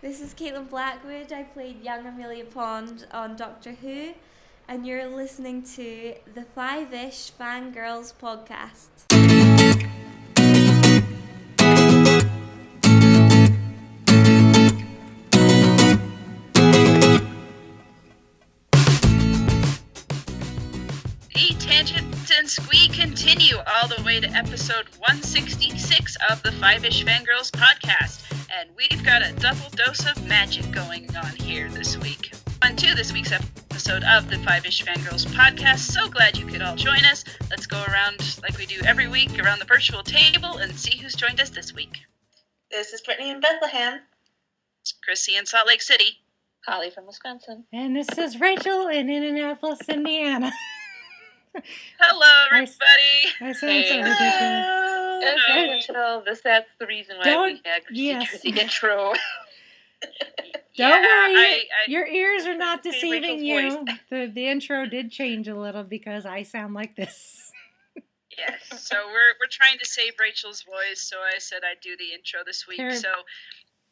This is Caitlin Blackwood. I played young Amelia Pond on Doctor Who, and you're listening to the Five-ish Fangirls podcast. The tangents we continue all the way to episode 166 of the Five-ish Fangirls podcast, and we've got a double dose of magic going on here this week. On to this week's episode of the Five-ish Fangirls podcast. So glad you could all join us. Let's go around like we do every week around the virtual table and see who's joined us this week. This is Brittany in Bethlehem. It's Chrissy in Salt Lake City. Holly from Wisconsin. And this is Rachel in Indianapolis, Indiana. Hello, everybody. I sound so ridiculous. Rachel, that's the reason why we had the intro. Don't worry, your ears are not deceiving you. The intro did change a little because I sound like this. Yes, so we're trying to save Rachel's voice, so I said I'd do the intro this week. So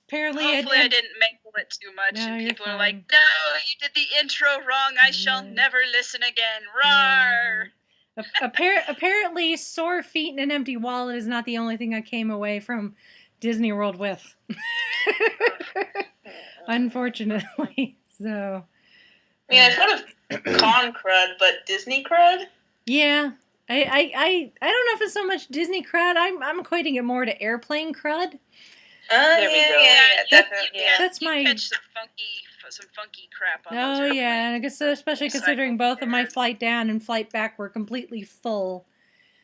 apparently hopefully I didn't mangle it too much, and people are like, "No, you did the intro wrong. I shall never listen again." Roar! Apparently, sore feet and an empty wallet is not the only thing I came away from Disney World with. Unfortunately, so. Yeah, it's sort of con crud, but Disney crud. Yeah, I don't know if it's so much Disney crud. I'm equating it more to airplane crud. There we go. Yeah, definitely. That's my. Catch some funky crap on those airplanes. Yeah, and I guess especially considering both of my flight down and flight back were completely full,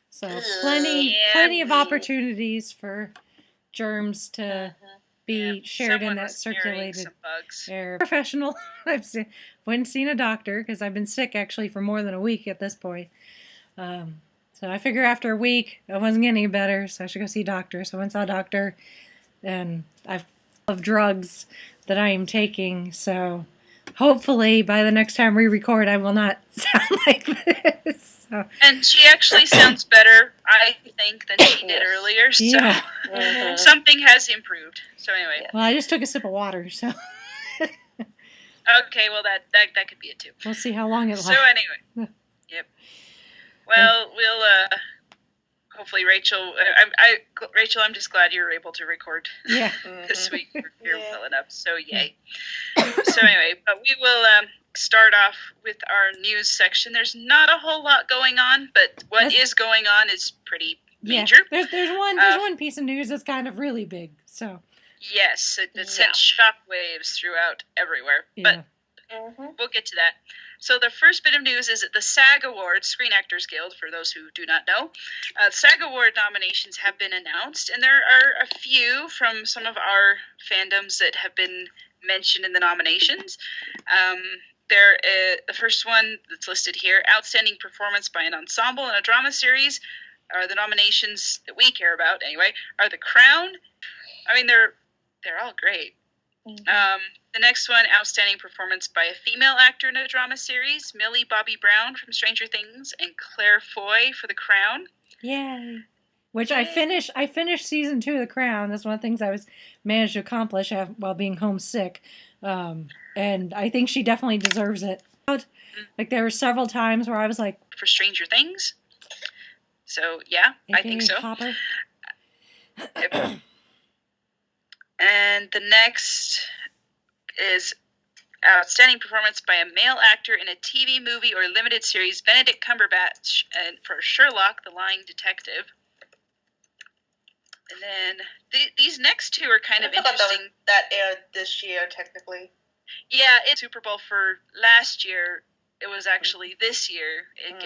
so plenty of opportunities for germs to be shared in that circulated air. Professional. I've went and seen a doctor because I've been sick actually for more than a week at this point. So I figure after a week I wasn't getting any better, so I should go see a doctor. So I went and saw a doctor, and I've of drugs that I am taking. So hopefully by the next time we record, I will not sound like this. So. And she actually sounds better, I think, than she did earlier. So something has improved. So anyway. Well, I just took a sip of water, so. Okay, well that could be it too. We'll see how long it lasts. So anyway, yep. Well, we'll hopefully Rachel. Rachel, I'm just glad you were able to record this week. You're well enough, so yay. So anyway, but we will start off with our news section. There's not a whole lot going on, but what is going on is pretty major. There's one piece of news that's kind of really big. So yes, it sent shockwaves throughout everywhere. But we'll get to that. So the first bit of news is that the SAG Awards, Screen Actors Guild, for those who do not know, SAG Award nominations have been announced, and there are a few from some of our fandoms that have been mentioned in the nominations. The first one that's listed here, Outstanding Performance by an Ensemble in a Drama Series, are the nominations that we care about, anyway, are The Crown. I mean, they're all great. The next one, Outstanding Performance by a Female Actor in a Drama Series, Millie Bobby Brown from Stranger Things, and Claire Foy for The Crown. Yay! Which I finished season 2 of The Crown. That's one of the things I managed to accomplish while being homesick, and I think she definitely deserves it. Like there were several times where I was like, for Stranger Things. So yeah, I think so. Hopper. And the next is Outstanding Performance by a Male Actor in a TV, movie, or limited series, Benedict Cumberbatch for Sherlock, the Lying Detective. And then these next two are kind of interesting. That aired this year, technically. Yeah, it's Super Bowl for last year. It was actually this year. It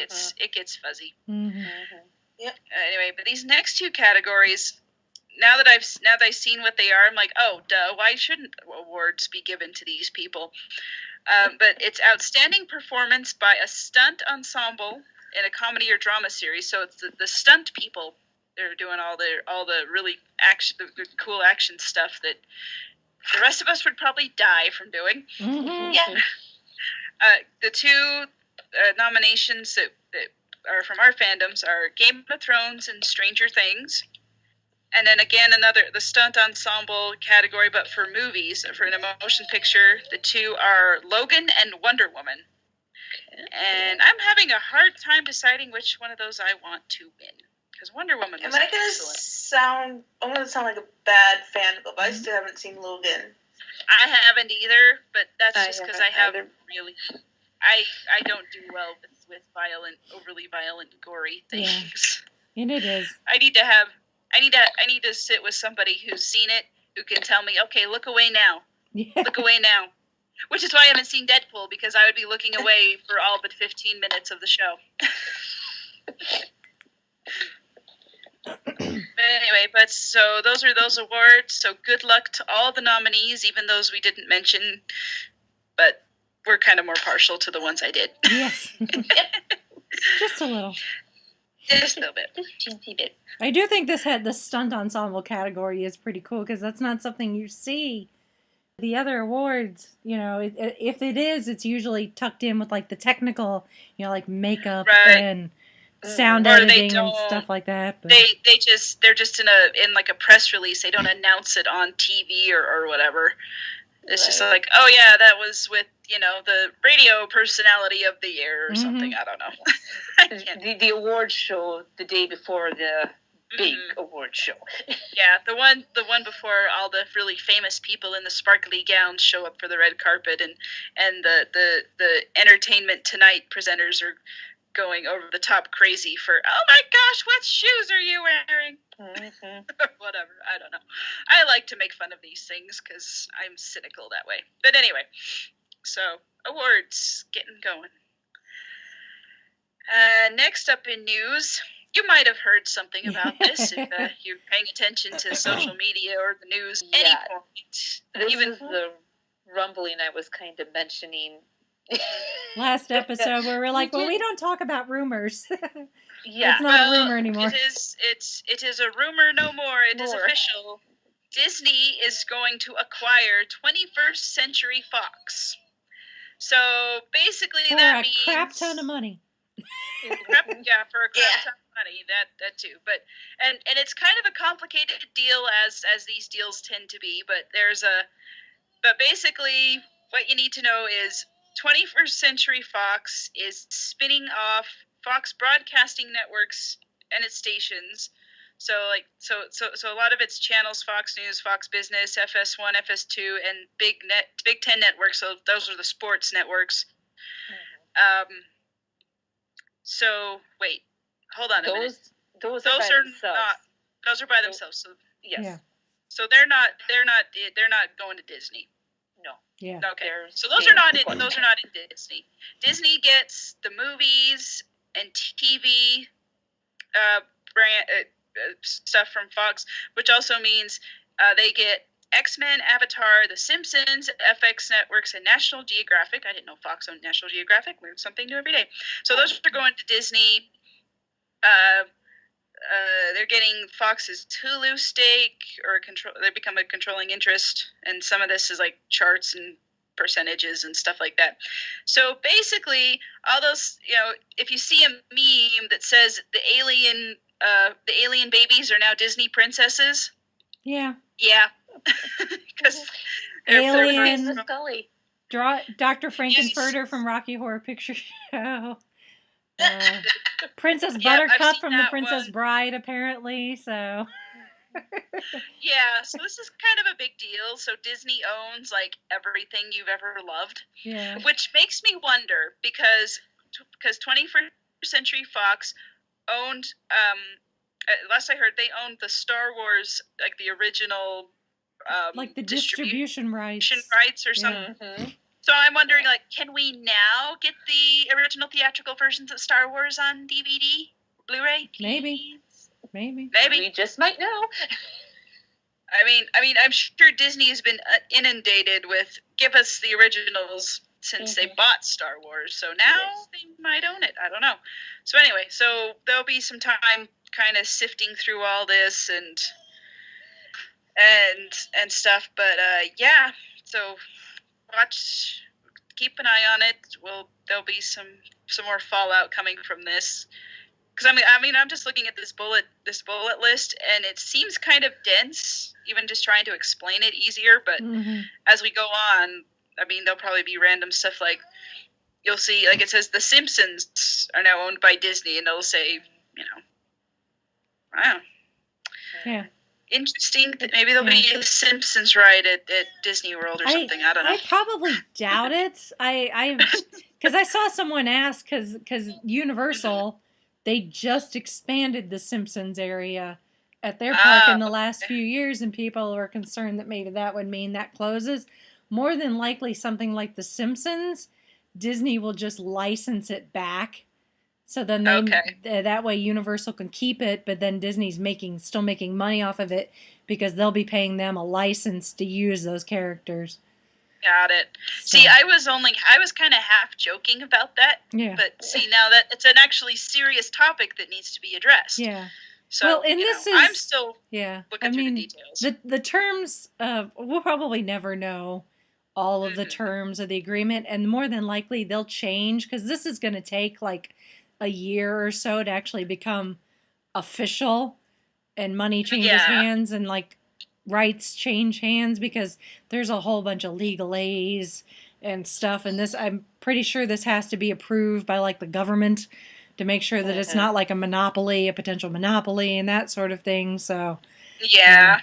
gets fuzzy. Yep. Anyway, but these next two categories. Now that I've seen what they are, I'm like, oh, duh, why shouldn't awards be given to these people? But it's Outstanding Performance by a Stunt Ensemble in a Comedy or Drama Series. So it's the stunt people. They're doing all the really the cool action stuff that the rest of us would probably die from doing. Yeah. The two nominations that are from our fandoms are Game of Thrones and Stranger Things. And then again, the stunt ensemble category, but for movies, for an motion picture, the two are Logan and Wonder Woman. And I'm having a hard time deciding which one of those I want to win. Because Wonder Woman was excellent. I'm going to sound like a bad fan, but I still haven't seen Logan. I haven't either, but that's just because I have really... I don't do well with overly violent, gory things. Yeah. And it is. I need to sit with somebody who's seen it, who can tell me, okay, look away now. Yeah. Look away now. Which is why I haven't seen Deadpool, because I would be looking away for all but 15 minutes of the show. But anyway, so those are those awards. So good luck to all the nominees, even those we didn't mention. But we're kind of more partial to the ones I did. Yes. Just a little. Just a little bit. Just a teensy bit. I do think the stunt ensemble category is pretty cool, because that's not something you see. The other awards, if it is, it's usually tucked in with like the technical, like makeup and sound editing and stuff like that. But they're just in like a press release. They don't announce it on TV or whatever. It's just like, oh yeah, that was with the radio personality of the year or something. I don't know. the award show the day before the big award show. Yeah, the one before all the really famous people in the sparkly gowns show up for the red carpet, and the Entertainment Tonight presenters are going over the top crazy for, oh my gosh, what shoes are you wearing? Whatever, I don't know. I like to make fun of these things because I'm cynical that way. But anyway, so awards getting going. Next up in news, you might have heard something about this if you're paying attention to social media or the news at any point. This is the rumbling I was kind of mentioning last episode, where we're like, well, we don't talk about rumors. Yeah, it's not a rumor anymore. It is a rumor no more. It is official. Disney is going to acquire 21st Century Fox. So basically, that means a crap ton of money. For a crap ton of money. That too. But and it's kind of a complicated deal, as these deals tend to be. But basically, what you need to know is 21st Century Fox is spinning off Fox Broadcasting Networks and its stations. So a lot of its channels: Fox News, Fox Business, FS1, FS2, and Big Ten networks. So those are the sports networks. So wait, hold on a minute. Those are not. Those are by themselves. So yes. Yeah. So they're not going to Disney. No. Yeah. Okay. So those are not in Disney. Disney gets the movies and TV brand stuff from Fox, which also means they get X-Men, Avatar, The Simpsons, FX Networks, and National Geographic. I didn't know Fox owned National Geographic. Learn something new every day. So those are going to Disney. They're getting Fox's Hulu stake, or they become a controlling interest, and some of this is like charts and percentages and stuff like that. So basically, all those, if you see a meme that says the alien babies are now Disney princesses. Yeah. Yeah. Because Alien, Dr. Frankenfurter from Rocky Horror Picture Show. Princess Buttercup from The Princess Bride, apparently. So. Yeah, so this is kind of a big deal. So Disney owns like everything you've ever loved. Yeah. Which makes me wonder, because 21st Century Fox owned, last I heard, they owned the Star Wars, like the original, like the distribution rights or something. Mm-hmm. So I'm wondering, like, can we now get the original theatrical versions of Star Wars on DVD, Blu-ray? Maybe. We just might know. I mean, I'm sure Disney has been inundated with give us the originals since they bought Star Wars. So now they might own it. I don't know. So anyway, so there'll be some time kind of sifting through all this and stuff. But yeah, so keep an eye on it. There'll be some more fallout coming from this. I'm just looking at this bullet list, and it seems kind of dense, even just trying to explain it easier. But as we go on, I mean, there'll probably be random stuff like you'll see, like it says, The Simpsons are now owned by Disney, and they'll say, wow, interesting. Maybe there'll be a Simpsons ride at Disney World or something. I don't know. I probably doubt it. Because I saw someone ask, because Universal, they just expanded the Simpsons area at their park in the last few years, and people are concerned that maybe that would mean that closes. More than likely, something like The Simpsons, Disney will just license it back. So then that way Universal can keep it, but then Disney's still making money off of it because they'll be paying them a license to use those characters. Got it. So. See, I was kind of half joking about that. Yeah. But see, now that it's an actually serious topic that needs to be addressed. Yeah. So, I'm still looking through the details. The terms, we'll probably never know all of the terms of the agreement, and more than likely they'll change, because this is going to take like a year or so to actually become official, and money changes hands, and like rights change hands, because there's a whole bunch of legalese and stuff, and this, I'm pretty sure this has to be approved by like the government to make sure that it's not like a potential monopoly and that sort of thing. So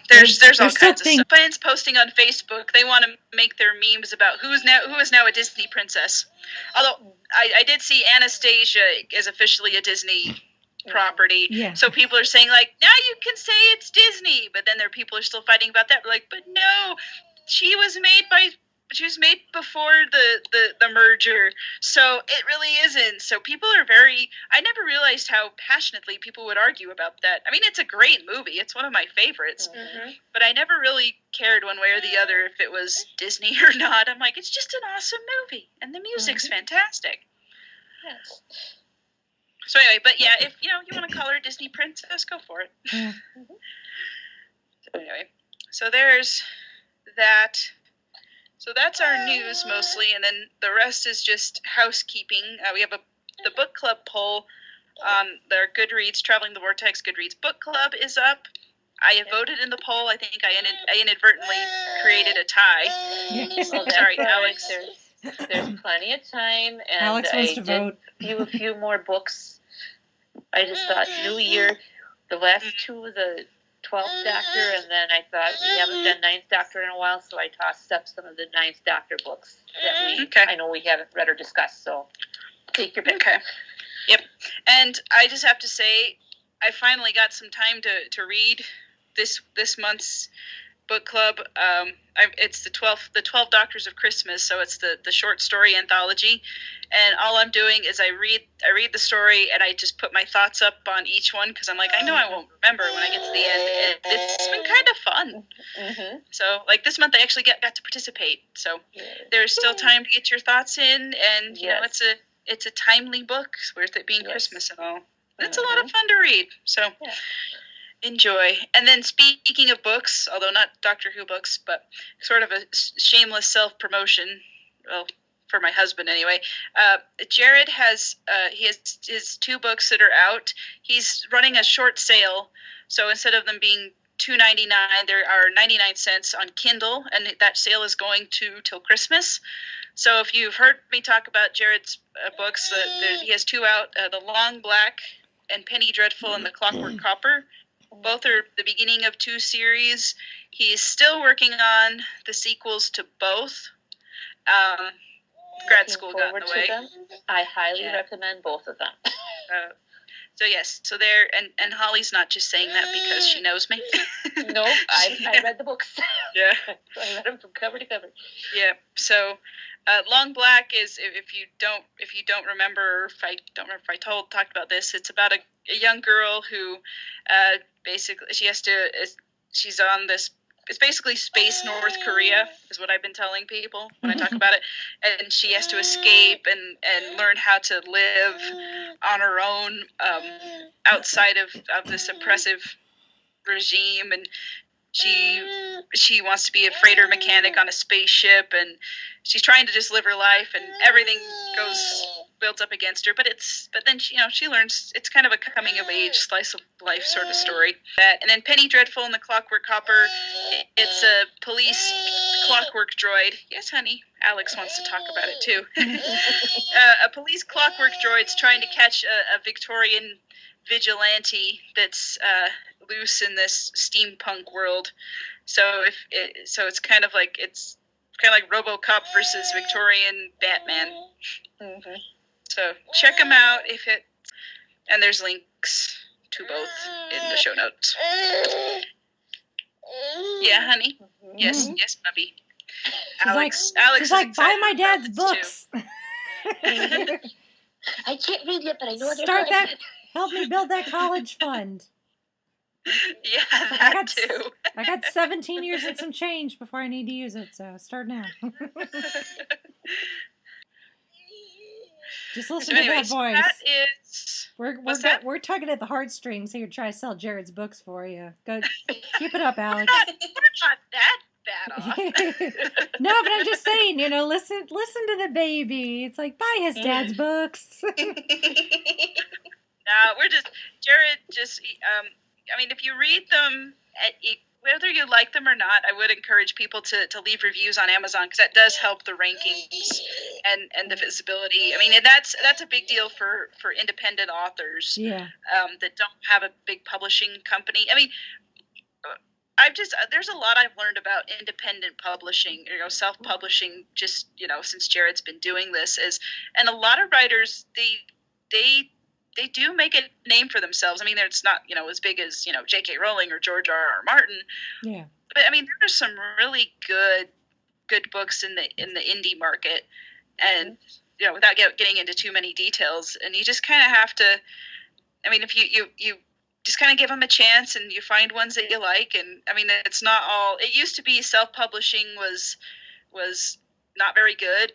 there's all kinds of stuff. Fans posting on Facebook, they want to make their memes about who is now a Disney princess. Although I did see Anastasia is officially a Disney property. Yeah. So people are saying like, now you can say it's Disney, but then there are people who are still fighting about that. We're like, but no, she was made before the merger, so it really isn't. So people are I never realized how passionately people would argue about that. I mean, it's a great movie. It's one of my favorites. But I never really cared one way or the other if it was Disney or not. I'm like, it's just an awesome movie, and the music's fantastic. Yes. So anyway, but yeah, if you want to call her a Disney princess, go for it. Yeah. So anyway, so there's that. So that's our news mostly, and then the rest is just housekeeping. We have the book club poll on their Goodreads, Traveling the Vortex Goodreads book club is up. I voted in the poll. I think I inadvertently created a tie. Well, sorry, Alex. There's plenty of time, and Alex wants to vote. A few more books. I just thought New Year, the last two of the 12th Doctor, and then I thought we haven't done 9th Doctor in a while, so I tossed up some of the 9th Doctor books that I know we haven't read or discussed, so take your pick. Okay. Yep. And I just have to say, I finally got some time to read this month's book club. It's the 12 Doctors of Christmas, so it's the short story anthology. And all I'm doing is I read the story, and I just put my thoughts up on each one, because I'm like, I know I won't remember when I get to the end. It's been kind of fun. Mm-hmm. So, like, this month I actually got to participate. So there's still time to get your thoughts in, and you know, it's a timely book. It's worth it being Christmas and all. It's a lot of fun to read. So enjoy. And then speaking of books, although not Doctor Who books, but sort of a shameless self-promotion, well, for my husband anyway, Jared has his 2 books that are out. He's running a short sale, so instead of them being $2.99, there are 99 cents on Kindle, and that sale is going till Christmas. So if you've heard me talk about Jared's books, he has 2 out, The Long Black and Penny Dreadful and The Clockwork Copper. Both are the beginning of 2 series. He's still working on the sequels to both. Grad school got in the way. I highly recommend both of them. So yes, so there, and Holly's not just saying that because she knows me. No, I read the books. Yeah, I read them from cover to cover. Yeah. So, Long Black is, if you don't remember, if I talked about this, it's about a young girl who, basically she's on this. It's basically space North Korea, is what I've been telling people when I talk about it. And she has to escape and learn how to live on her own outside of this oppressive regime. And she wants to be a freighter mechanic on a spaceship, and she's trying to just live her life, and everything goes builds up against her, but then she learns. It's kind of a coming of age, slice of life sort of story. And then Penny Dreadful and the Clockwork Copper. It's a police clockwork droid. Yes, honey. Alex wants to talk about it too. A police clockwork droid's trying to catch a Victorian vigilante that's loose in this steampunk world. So it's kind of like RoboCop versus Victorian Batman. Mm-hmm. So check them out and there's links to both in the show notes. Yeah, honey. Mm-hmm. Yes, puppy. Alex she's like, buy my dad's books. I can't read yet, but I know Start that. Help me build that college fund. Yeah, too. I got 17 years and some change before I need to use it, so start now. Just listen to that voice. That is... We're tugging at the heartstrings here to try to sell Jared's books for you. Go, keep it up, Alex. We're not that bad off. No, but I'm just saying, listen to the baby. It's like, buy his dad's books. No, Jared just, if you read them, whether you like them or not, I would encourage people to leave reviews on Amazon, because that does help the rankings and the visibility. And that's a big deal for independent authors that don't have a big publishing company. There's a lot I've learned about independent publishing, self-publishing, just, since Jared's been doing this, and a lot of writers, they do make a name for themselves. It's not, as big as, J.K. Rowling or George R.R. Martin. Yeah. But there's some really good books in the indie market, and without getting into too many details, and you just kind of have to. If you just kind of give them a chance, and you find ones that you like, and it's not all. It used to be self-publishing was not very good,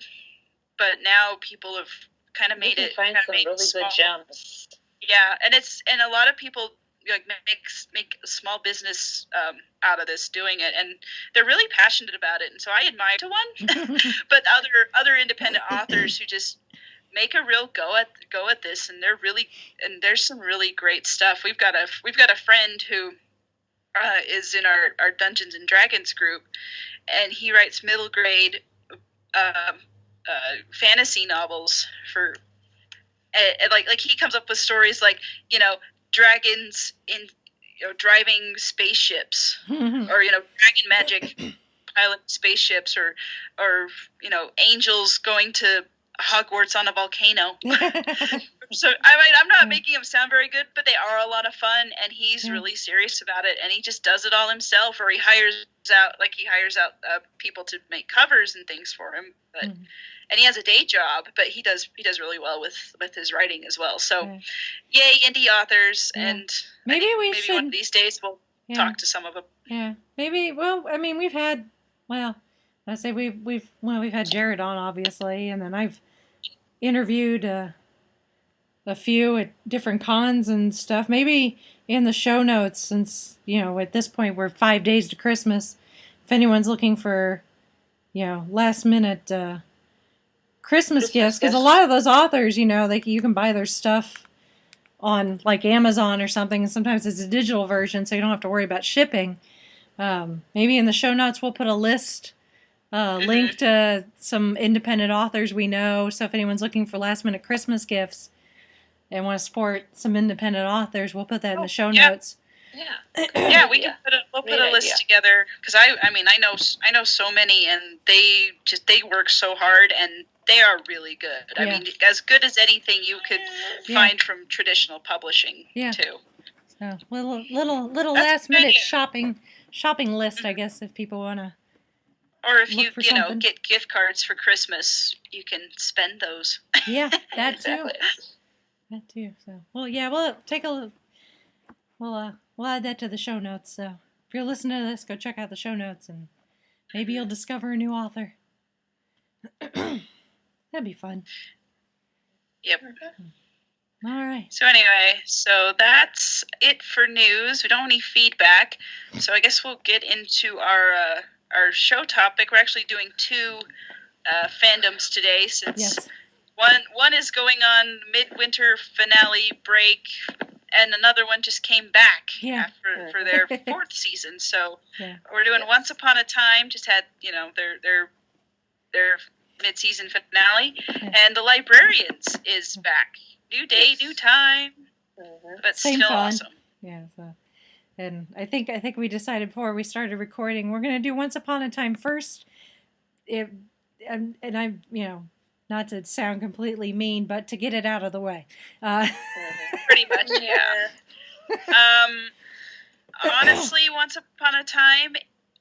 but now people have kind of made it. Find some really good gems. Yeah, and a lot of people make a small business out of this, doing it, and they're really passionate about it, and so I admire one. But other independent authors who just make a real go at this, and there's some really great stuff. We've got a friend who is in our Dungeons and Dragons group, and he writes middle grade fantasy novels for, like he comes up with stories like, dragons in driving spaceships, or dragon magic pilot spaceships, or angels going to Hogwarts on a volcano. So I'm not making them sound very good, but they are a lot of fun, and he's really serious about it, and he just does it all himself, or he hires out people to make covers and things for him, but and he has a day job, but he does really well with his writing as well. So yay, indie authors, and maybe one of these days we'll talk to some of them. Yeah, maybe. Well, we've had we've had Jared on, obviously, and then I've interviewed a few at different cons and stuff. Maybe in the show notes, since at this point we're 5 days to Christmas, if anyone's looking for last minute Christmas gifts, because a lot of those authors, you can buy their stuff on like Amazon or something, and sometimes it's a digital version, so you don't have to worry about shipping. Maybe in the show notes we'll put a list, link to some independent authors we know, so if anyone's looking for last minute Christmas gifts and want to support some independent authors, we'll put that in the show notes. Yeah, we'll put a list together, because I know so many, and they work so hard, and they are really good. As good as anything you could find from traditional publishing too. So little last minute shopping list, I guess, if people want to. Or if you get gift cards for Christmas, you can spend those. Yeah, that too. That too. So we'll take a look. We'll add that to the show notes. So if you're listening to this, go check out the show notes, and maybe you'll discover a new author. That'd be fun. Yep. All right. So anyway, that's it for news. We don't have any feedback, so I guess we'll get into our show topic. We're actually doing two fandoms today, since One is going on midwinter finale break, and another one just came back for their 4th season. So we're doing Once Upon a Time. Just had their mid-season finale, and the Librarians is back. New day, new time, but Same still fun. awesome. Yeah. So. And I think we decided before we started recording, we're going to do Once Upon a Time first. And I, not to sound completely mean, but to get it out of the way. Pretty much, yeah. Honestly, Once Upon a Time,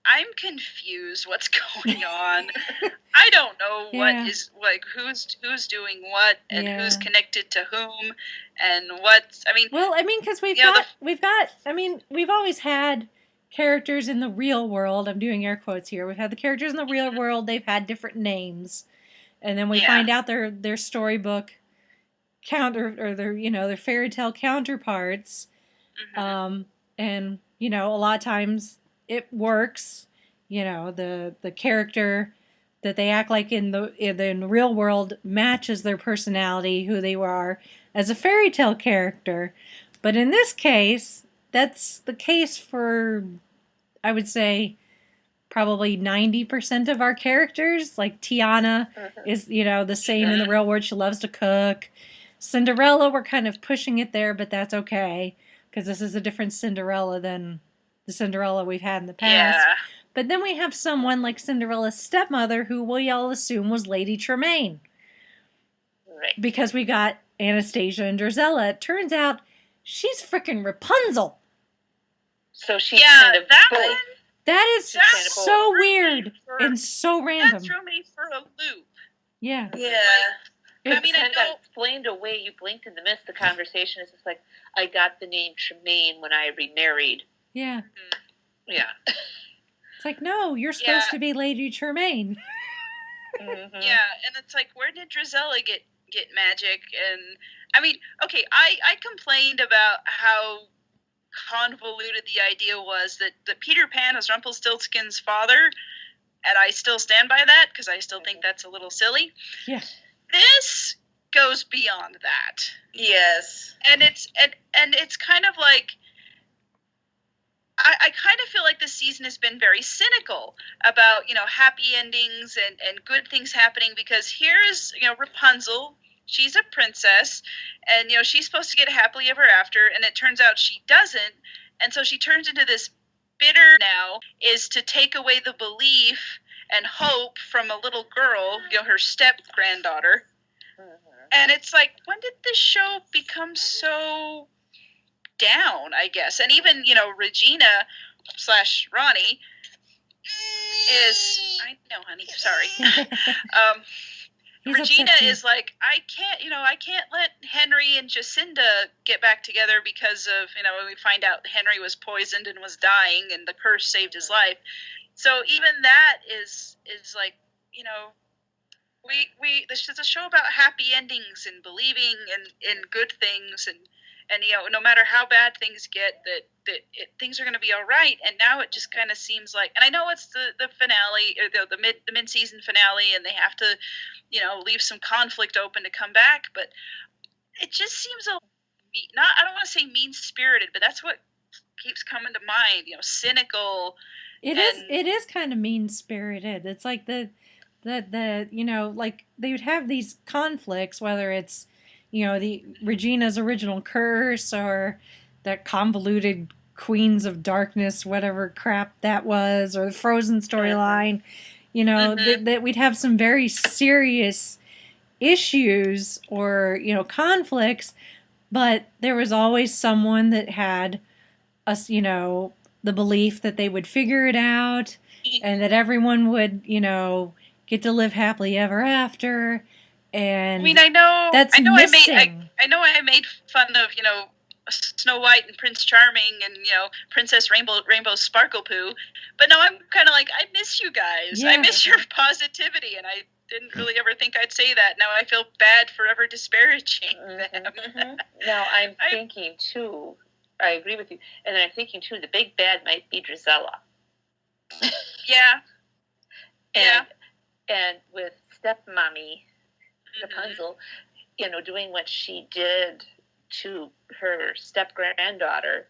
I'm confused what's going on. I don't know what is, like, who's doing what, and who's connected to whom, and what, I mean... Well, I mean, because we've always had characters in the real world. I'm doing air quotes here. We've had the characters in the real world. They've had different names. And then we find out their storybook or their fairy tale counterparts. And, a lot of times it works. The character that they act like in the real world matches their personality, who they are as a fairy tale character. But in this case, that's the case for, I would say, probably 90% of our characters. Like Tiana is, the same in the real world. She loves to cook. Cinderella, we're kind of pushing it there, but that's okay, because this is a different Cinderella than the Cinderella we've had in the past. Yeah. But then we have someone like Cinderella's stepmother, who we all assume was Lady Tremaine. Right. Because we got Anastasia and Drizella. It turns out she's frickin' Rapunzel. So she's kind of that both. one, That is so weird and so random. That threw me for a loop. Yeah. Yeah. I mean, I got know... explained away. You blinked in the midst of the conversation. It's just like, I got the name Tremaine when I remarried. Yeah. Yeah. It's like, no, you're supposed to be Lady Tremaine. Yeah, and it's like, where did Drizella get magic? And I mean, okay, I complained about how convoluted the idea was that Peter Pan was Rumpelstiltskin's father, and I still stand by that because I still think that's a little silly. Yeah. This goes beyond that. Yes. And it's kind of like, I kind of feel like this season has been very cynical about, happy endings and good things happening, because here's, Rapunzel, she's a princess, and, she's supposed to get happily ever after, and it turns out she doesn't, and so she turns into this bitter now, is to take away the belief and hope from a little girl, her step-granddaughter, and it's like, when did this show become so... down, I guess? And even, Regina / Ronnie is... I know, honey, sorry. Regina is like, I can't let Henry and Jacinda get back together because of, we find out Henry was poisoned and was dying and the curse saved his life. So even that is like, this is a show about happy endings and believing in good things, and no matter how bad things get, things are going to be all right. And now it just kind of seems like, and I know it's the finale, or the mid-season finale, and they have to, leave some conflict open to come back. But it just seems I don't want to say mean-spirited, but that's what keeps coming to mind. Cynical. It is kind of mean-spirited. It's like like they would have these conflicts, whether it's the Regina's original curse, or that convoluted Queens of Darkness, whatever crap that was, or the Frozen storyline, that we'd have some very serious issues or, conflicts, but there was always someone that had us, the belief that they would figure it out, and that everyone would, get to live happily ever after. And I mean, I know missing. I know I made fun of, Snow White and Prince Charming and, Princess Rainbow Sparkle Poo, but no, I'm kind of like, I miss you guys. Yeah. I miss your positivity, and I didn't really ever think I'd say that. Now I feel bad for ever disparaging them. Now I'm thinking too, I agree with you, and I'm thinking too, the big bad might be Drizella. Yeah. And with Stepmommy, Rapunzel, doing what she did to her step granddaughter,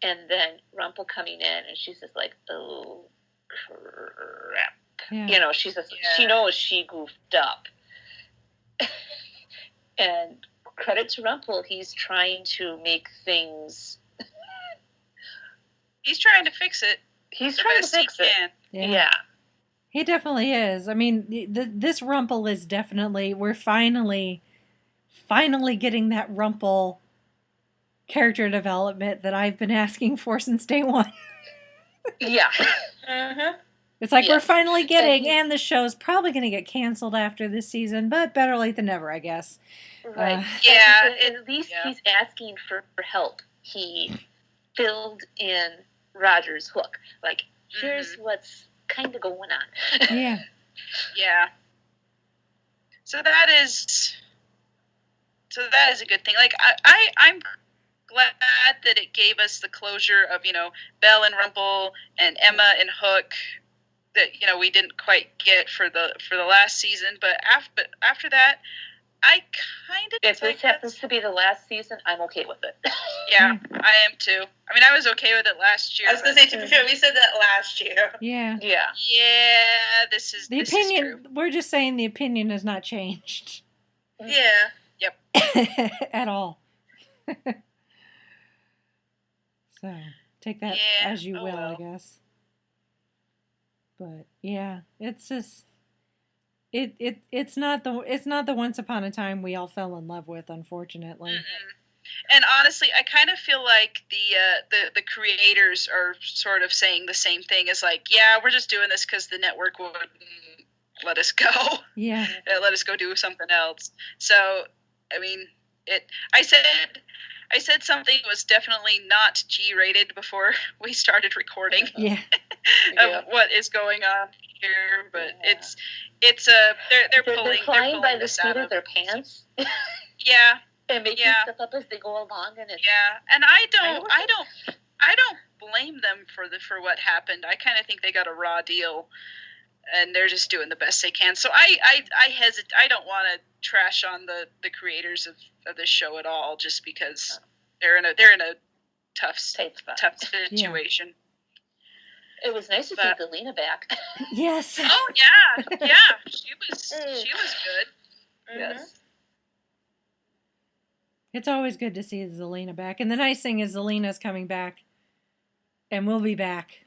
and then Rumpel coming in, and she's just like, oh crap. Yeah. She's just, she knows she goofed up. And credit to Rumpel, he's trying to make things. He's trying to fix it. He's trying to fix it. Yeah. He definitely is. I mean, this Rumpel is definitely, we're finally getting that Rumpel character development that I've been asking for since day one. Yeah. It's like we're finally getting, and the show's probably going to get canceled after this season, but better late than never, I guess. Right. At least he's asking for help. He filled in Roger's hook. Like, here's what's kind of going on. Yeah. Yeah. So that is a good thing. Like, I'm glad that it gave us the closure of, Belle and Rumpel and Emma and Hook that, we didn't quite get for the last season. But after that, I kind of... If this happens to be the last season, I'm okay with it. Yeah, I am too. I mean, I was okay with it last year. I was going to say, to be fair, we said that last year. Yeah. Yeah. Yeah, this is the this opinion. Is true. We're just saying the opinion has not changed. Yeah. Yep. At all. So take that as you will, I guess. But yeah, it's just it's not the once upon a time we all fell in love with, unfortunately. Mm-hmm. And honestly, I kind of feel like the creators are sort of saying the same thing as like, yeah, we're just doing this because the network wouldn't let us go. Yeah. Let us go do something else. So, I mean, I said something was definitely not G-rated before we started recording. Yeah. Of what is going on here, but it's they're pulling by the seat of their pants. Yeah. And making stuff up as they go along, and it's and I don't blame them for what happened. I kind of think they got a raw deal, and they're just doing the best they can. So I hesitate. I don't want to trash on the creators of this show at all, just because they're in a tough situation. It was nice to see Galena back. Yes. Oh yeah, she was good. Yes. It's always good to see Zelena back. And the nice thing is Zelena's coming back and will be back,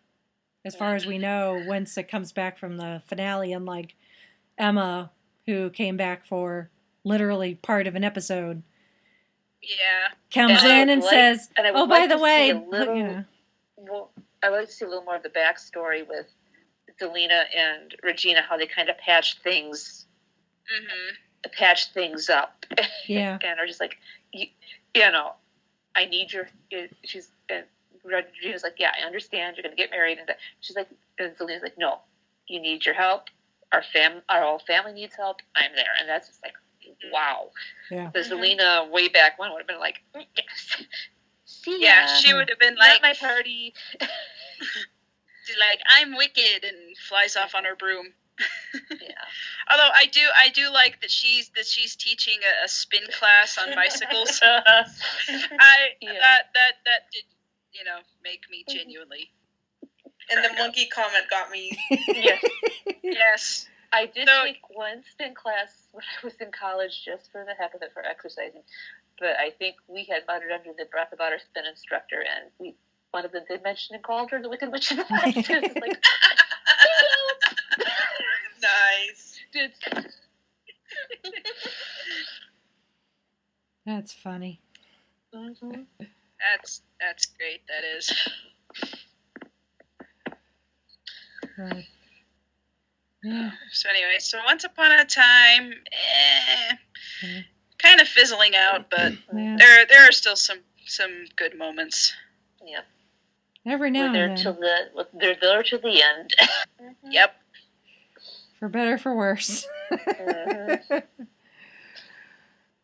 as far as we know, once it comes back from the finale, unlike Emma, who came back for literally part of an episode. Yeah. Comes in and says, oh, by the way, I would like to see a little more of the backstory with Zelena and Regina, how they kind of patched things up. Yeah. And are just like, I need your. Regina's like, yeah, I understand. You're going to get married, and she's like, and Zelena's like, no, you need your help. Our whole family needs help. I'm there, and that's just like, wow. Yeah. The Zelena way back when would have been like, yes. See ya. Yeah, she would have been like, not my party. She's like, I'm wicked, and flies off on her broom. Yeah. Although I do like that she's teaching a spin class on bicycles. That did make me genuinely. And the monkey comment got me. Yes. Yes. I did take one spin class when I was in college just for the heck of it, for exercising. But I think we had muttered under the breath about our spin instructor, and one of them did mention and called her the Wicked Witch of the West. It was like, nice. That's funny. Mm-hmm. That's great. That is. Right. Yeah. So anyway, once upon a time, kind of fizzling out, but there are still some good moments. Yep. Every now and then. They're there to the end. Yep. For better, for worse. Mm-hmm.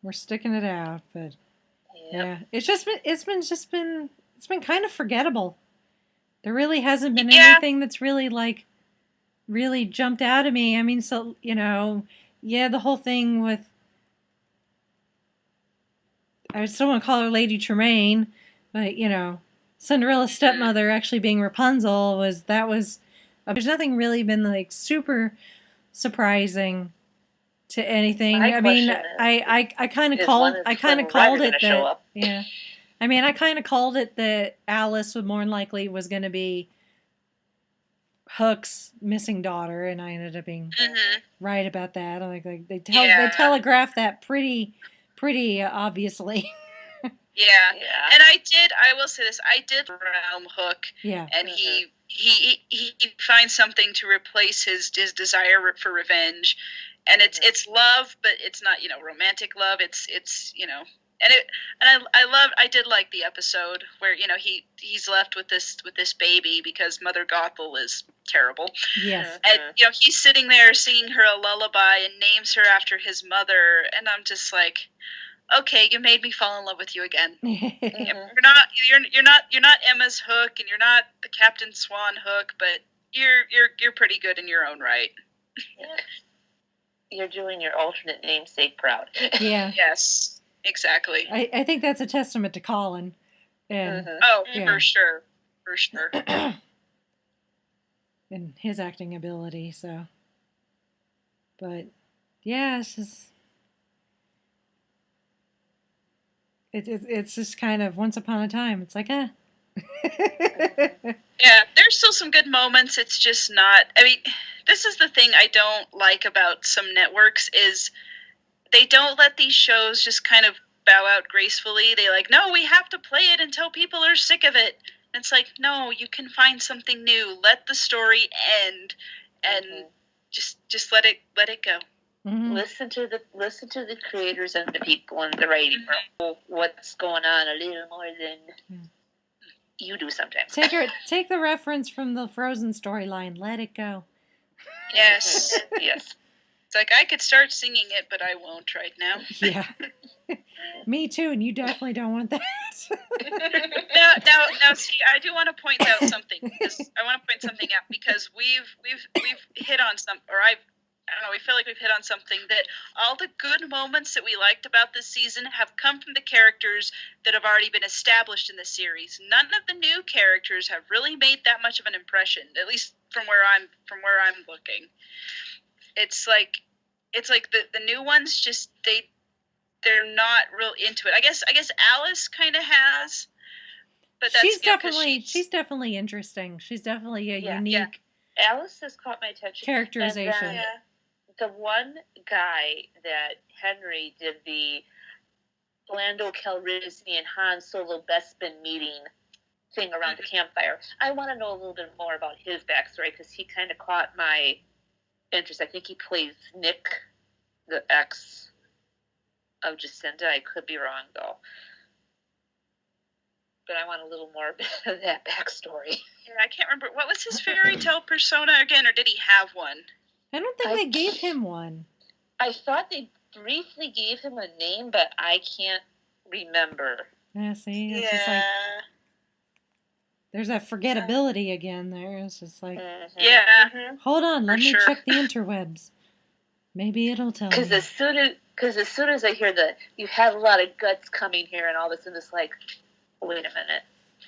We're sticking it out, but Yep. it's been kind of forgettable. There really hasn't been anything that's really jumped out at me. I mean, so the whole thing with I still want to call her Lady Tremaine, but Cinderella's stepmother actually being Rapunzel was there's nothing really been like super surprising to anything. I mean, I kind of called it that. Yeah, I mean, I kind of called it that Alice would more than likely was going to be Hook's missing daughter, and I ended up being right about that. Like they telegraphed that pretty obviously. Yeah, and I will say this, I did realm Hook, and he finds something to replace his desire for revenge, and it's love, but it's not romantic love. It's I did like the episode where he's left with this baby because Mother Gothel is terrible. Yes, and he's sitting there singing her a lullaby and names her after his mother, and I'm just like, okay, you made me fall in love with you again. You're not Emma's Hook, and you're not the Captain Swan Hook, but you're pretty good in your own right. You're doing your alternate namesake proud. Yeah. Yes, exactly. I think that's a testament to Colin. And, for sure. For sure. And his acting ability, so. But, yeah, it's just... It's just kind of once upon a time. It's like, Yeah, there's still some good moments. It's just not... I mean, this is the thing I don't like about some networks is they don't let these shows just kind of bow out gracefully. They no, we have to play it until people are sick of it. And it's like, no, you can find something new. Let the story end, and just let it go. Mm-hmm. Listen to the creators and the people in the writing room. What's going on a little more than you do sometimes. Take the reference from the Frozen storyline. Let it go. Yes. Yes. It's like I could start singing it, but I won't right now. Yeah. Me too, and you definitely don't want that. Now, see, I do want to point out something. I want to point something out because we've hit on some, or I don't know, we feel like we've hit on something that all the good moments that we liked about this season have come from the characters that have already been established in the series. None of the new characters have really made that much of an impression, at least from where I'm looking. It's like the new ones just they're not real into it. I guess Alice kind of has, but that's she's definitely interesting. She's definitely a unique. Yeah. Alice has caught my attention. Characterization. And the one guy that Henry did the Lando Calrissian Han Solo Bespin meeting thing around the campfire. I want to know a little bit more about his backstory because he kind of caught my interest. I think he plays Nick, the ex of Jacinta. I could be wrong though, but I want a little more of that backstory. Yeah, I can't remember what was his fairy tale persona again, or did he have one? I don't think they gave him one. I thought they briefly gave him a name, but I can't remember. Yeah, see, it's just like there's that forgettability again. There, it's just like hold on, let me check the interwebs. Maybe it'll tell me. Because as soon as I hear that you have a lot of guts coming here, and all of a sudden it's like, wait a minute,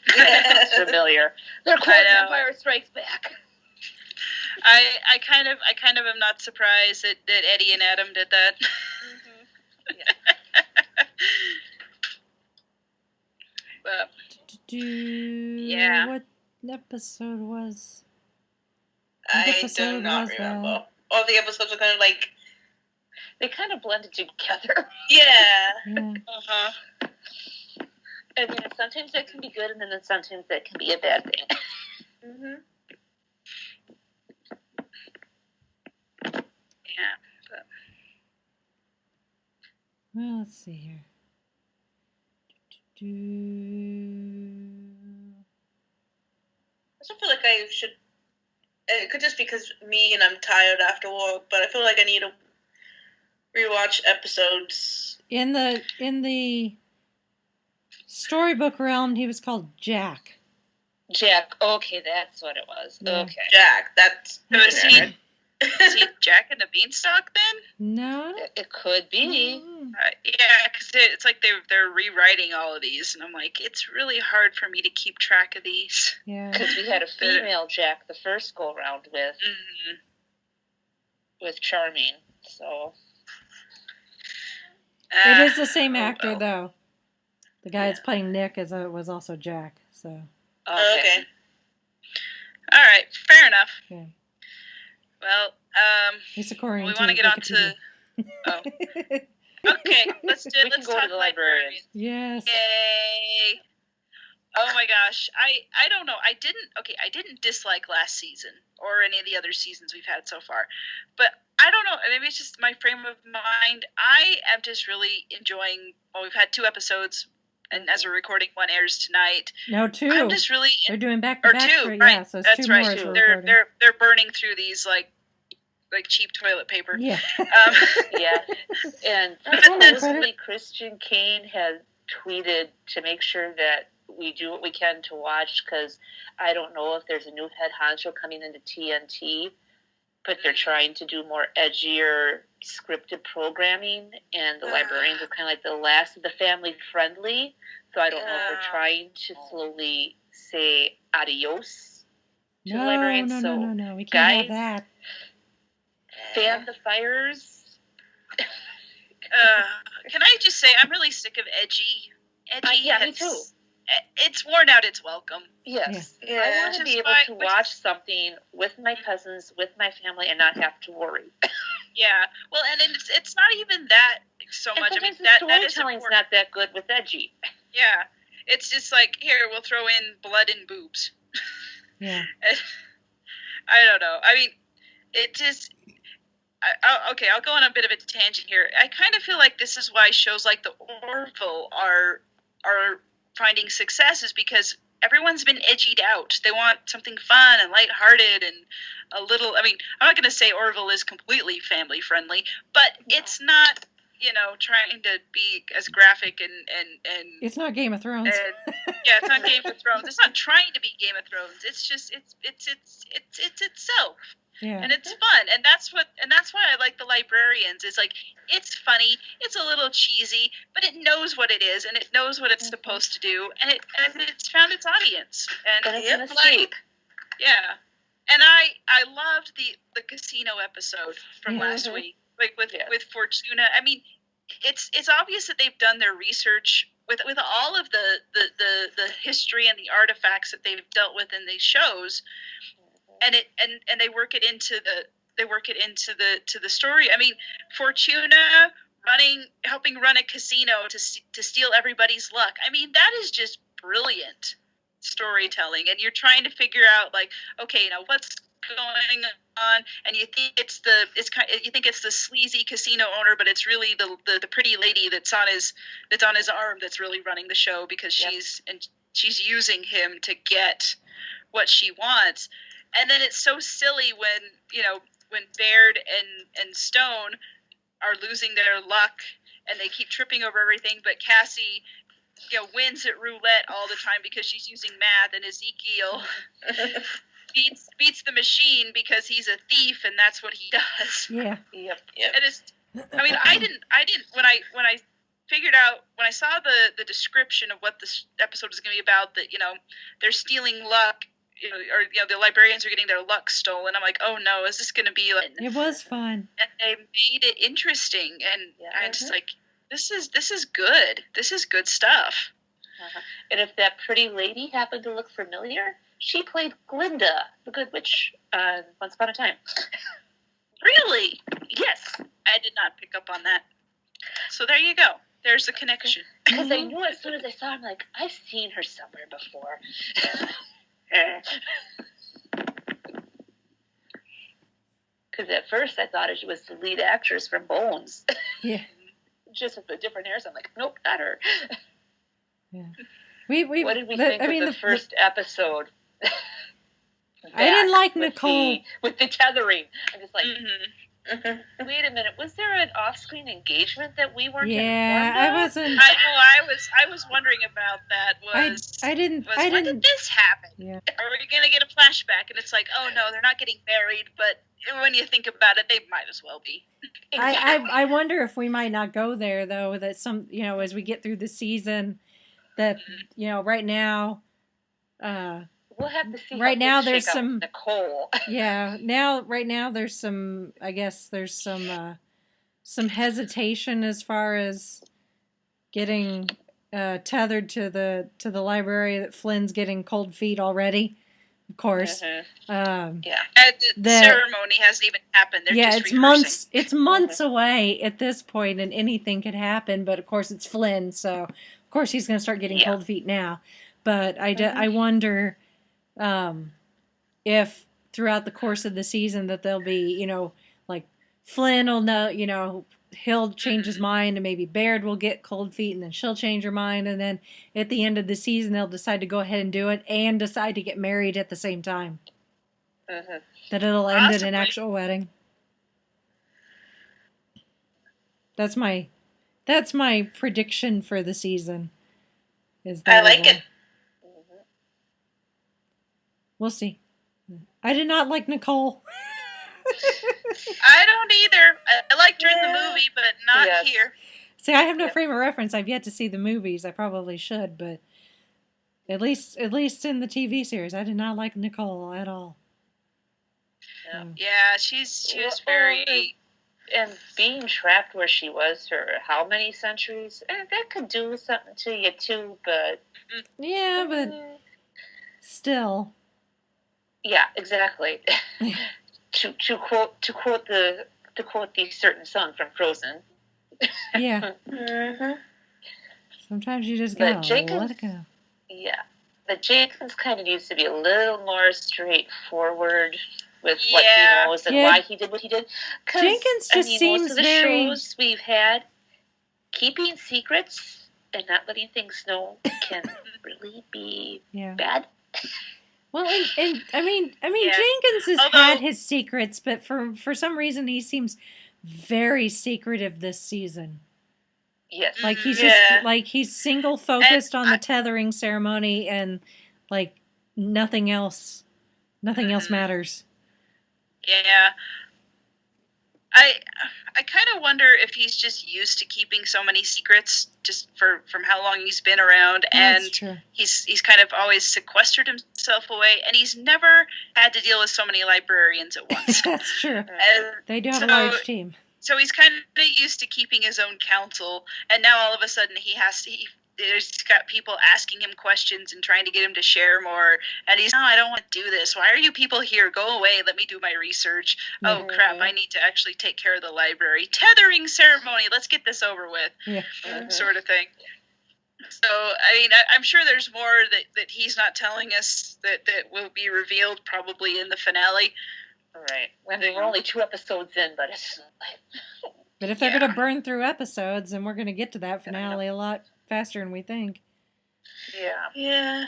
it's familiar. They're called Empire Strikes Back. I kind of am not surprised that Eddie and Adam did that. But what episode was? I do not remember. All the episodes are kind of like they kind of blended together. Yeah. And then sometimes that can be good, and then sometimes that can be a bad thing. Yeah. But... Well, let's see here. I still feel like I should. It could just because me and I'm tired after work, but I feel like I need to rewatch episodes. In the storybook realm, he was called Jack. Jack. Okay, that's what it was. Yeah. Okay. Jack. That's. Is he Jack and the Beanstalk then? No. It could be. Yeah, because it's like they're rewriting all of these, and I'm like, it's really hard for me to keep track of these. Yeah. Because we had a female Jack the first go around with Charming, so. It is the same actor, though. The guy that's playing Nick was also Jack, so. Okay. All right, fair enough. Okay. Well, He's according we want to get on to. Oh. Okay, let's do it. Let's go talk to the Librarians. Yes. Yay! Oh my gosh, I don't know. I didn't dislike last season or any of the other seasons we've had so far, but I don't know. Maybe it's just my frame of mind. I am just really enjoying. Well, we've had 2 episodes, and as we're recording, 1 airs tonight. No, 2. I'm just really. They're doing back to back. 2, right? right? Yeah, so it's That's 2 right. more as we're They're recording. they're burning through these like cheap toilet paper. Yeah. Yeah. And supposedly Christian Kane has tweeted to make sure that we do what we can to watch, because I don't know if there's a new head honcho coming into TNT, but they're trying to do more edgier scripted programming, and the Librarians are kind of like the last of the family friendly, so I don't know if they're trying to slowly say adios to the Librarians. No, we can't have that. Fan the fires. Can I just say I'm really sick of edgy. Yeah, me too. It's worn out its welcome. Yes. Yeah. I want to be able to watch something with my cousins, with my family, and not have to worry. Yeah. Well, and it's not even that so much. I mean, the that is storytelling's not that good with edgy. Yeah. It's just like, here, we'll throw in blood and boobs. Yeah. I don't know. I mean, it just... okay, I'll go on a bit of a tangent here. I kind of feel like this is why shows like The Orville are finding success, is because everyone's been edgied out. They want something fun and lighthearted and a little... I mean, I'm not going to say Orville is completely family-friendly, but it's not, trying to be as graphic and It's not Game of Thrones. Yeah, it's not Game of Thrones. It's not trying to be Game of Thrones. It's just, it's itself. Yeah. And it's fun, and that's why I like the Librarians. It's like, it's funny, it's a little cheesy, but it knows what it is, and it knows what it's supposed to do, and it's found its audience. And it's an escape. Yeah, and I loved the casino episode from last week, like with Fortuna. I mean, it's obvious that they've done their research with all of the history and the artifacts that they've dealt with in these shows. And they work it into the story. I mean, Fortuna helping run a casino to steal everybody's luck. I mean, that is just brilliant storytelling. And you're trying to figure out, like, okay, what's going on? And you think it's the sleazy casino owner, but it's really the pretty lady that's on his arm that's really running the show, because she's using him to get what she wants. And then it's so silly when Baird and Stone are losing their luck and they keep tripping over everything, but Cassie, wins at roulette all the time because she's using math, and Ezekiel beats the machine because he's a thief and that's what he does. Yeah. Yep. I mean, I didn't when I figured out, when I saw the description of what this episode is going to be about, that they're stealing luck. The Librarians are getting their luck stolen. I'm like, oh no, is this going to be like... It was fun. And they made it interesting, and I'm just like, this is good. This is good stuff. And if that pretty lady happened to look familiar, she played Glinda, the Good Witch, Once Upon a Time. Really? Yes. I did not pick up on that. So there you go. There's the connection. Because I knew as soon as I saw her, I'm like, I've seen her somewhere before. Because at first I thought she was the lead actress from Bones. Yeah. Just with the different hairs. I'm like, nope, not her. Yeah. What did we think of the first episode? I didn't like Nicole. With the tethering. I'm just like, Wait a minute. Was there an off-screen engagement that we weren't informed Yeah, of? I wasn't. I know. I was wondering about that. I didn't. When did this happen? Yeah. Are we gonna get a flashback? And it's like, oh no, they're not getting married. But when you think about it, they might as well be. I wonder if we might not go there though. That some, as we get through the season, that right now. We'll have to see. Right now, there's some Nicole. Yeah. Right now, there's some. I guess there's some hesitation as far as getting tethered to the library. That Flynn's getting cold feet already. Of course. And the ceremony hasn't even happened. They're just it's rehearsing. It's months away at this point, and anything could happen. But of course, it's Flynn, so of course he's going to start getting cold feet now. But I wonder. If throughout the course of the season that there'll be, like Flynn will know, he'll change his mind and maybe Baird will get cold feet and then she'll change her mind. And then at the end of the season, they'll decide to go ahead and do it and decide to get married at the same time. That it'll end in an actual wedding. That's my prediction for the season. I like it. We'll see. I did not like Nicole. I don't either. I liked her in the movie, but not here. See, I have no frame of reference. I've yet to see the movies. I probably should, but at least in the TV series, I did not like Nicole at all. Yeah, she was very. And being trapped where she was for how many centuries, that could do something to you too. But yeah, but still. Yeah, exactly. to quote the certain song from Frozen. Yeah. Sometimes you just gotta let it go. Yeah, but Jenkins kind of needs to be a little more straightforward with what he knows and why he did what he did. Jenkins just seems most of the shows we've had, keeping secrets and not letting things know can really be bad. Well, and I mean, Jenkins has had his secrets, but for some reason he seems very secretive this season. Yes, like he's just like he's single focused on the tethering ceremony, and like nothing else matters. Yeah, I kind of wonder if he's just used to keeping so many secrets, just from how long he's been around, and he's kind of always sequestered himself away, and he's never had to deal with so many librarians at once. That's true. They do have a large team. So he's kind of used to keeping his own counsel, and now all of a sudden there's got people asking him questions and trying to get him to share more, and he's, no, I don't want to do this. Why are you people here? Go away. Let me do my research. Oh, crap, I need to actually take care of the library. Tethering ceremony. Let's get this over with. Sort of thing. So, I mean, I'm sure there's more that he's not telling us that will be revealed probably in the finale. Right. When we're only 2 episodes in, but it's like... But if they're going to burn through episodes, then we're going to get to that finale a lot faster than we think. Yeah.